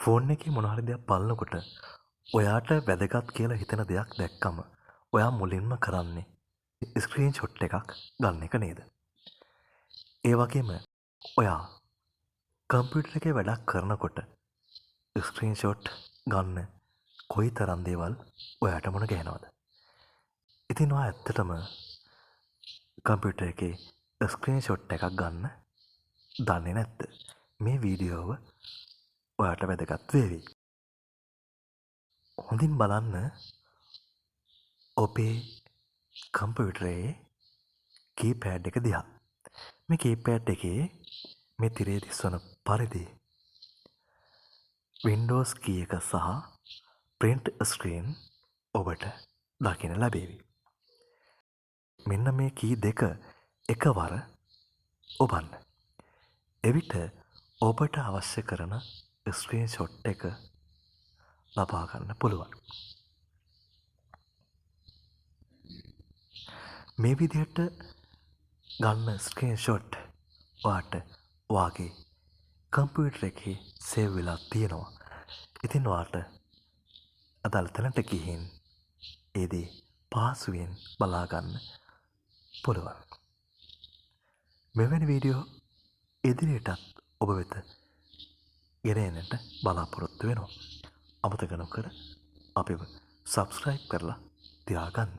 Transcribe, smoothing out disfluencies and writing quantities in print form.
Phone එකේ මොන හරි දෙයක් බලනකොට ඔයාට වැදගත් කියලා හිතෙන දෙයක් දැක්කම ඔයා මුලින්ම කරන්නේ ස්ක්‍රීන් ෂොට් එකක් ගන්න එක නේද? ඒ වගේම ඔයා කම්පියුටර් එකේ වැඩක් කරනකොට ස්ක්‍රීන් ෂොට් ගන්න කොයිතරම් දේවල් ඔයාට මුණ ගැහෙනවද? ඉතින් ඔයා ඇත්තටම කම්පියුටර් එකේ ස්ක්‍රීන් ෂොට් එකක් ගන්න දන්නේ නැද්ද? මේ වීඩියෝව ඔයාට වැදගත් වේවි. හොඳින් බලන්න ඔබේ කම්පියුටරේ කීපෑඩ් එක දිහා. මේ කීපෑඩ් එකේ මේ තිරේ දිස්වන පරිදි වින්ඩෝස් කී එක සහ ප්‍රින්ට් ස්ක්‍රීන් ඔබට දකින්න ලැබේවි. මෙන්න මේ කී දෙක එකවර ඔබන්න. එවිට ඔබට අවශ්‍ය කරන ස්ක්‍රීන් ෂොට් එක ලබා ගන්න පුළුවන්. මේ විදිහට ගන්න ස්ක්‍රීන් ෂොට් ඔයාට ඔයාගේ කම්පියුටර් එකේ සේව් වෙලා තියෙනවා. ඉතින් ඔයාට අදාළ තැනට ගිහින් ඒ දේ පහසුවෙන් බලා ගන්න පුළුවන්. මෙවැනි වීඩියෝ ඉදිරියටත් ඔබ වෙත ගෙන එන්නට බලාපොරොත්තු වෙනවා. අමතක නොකර අපිව සබ්ස්ක්‍රයිබ් කරලා තියාගන්න.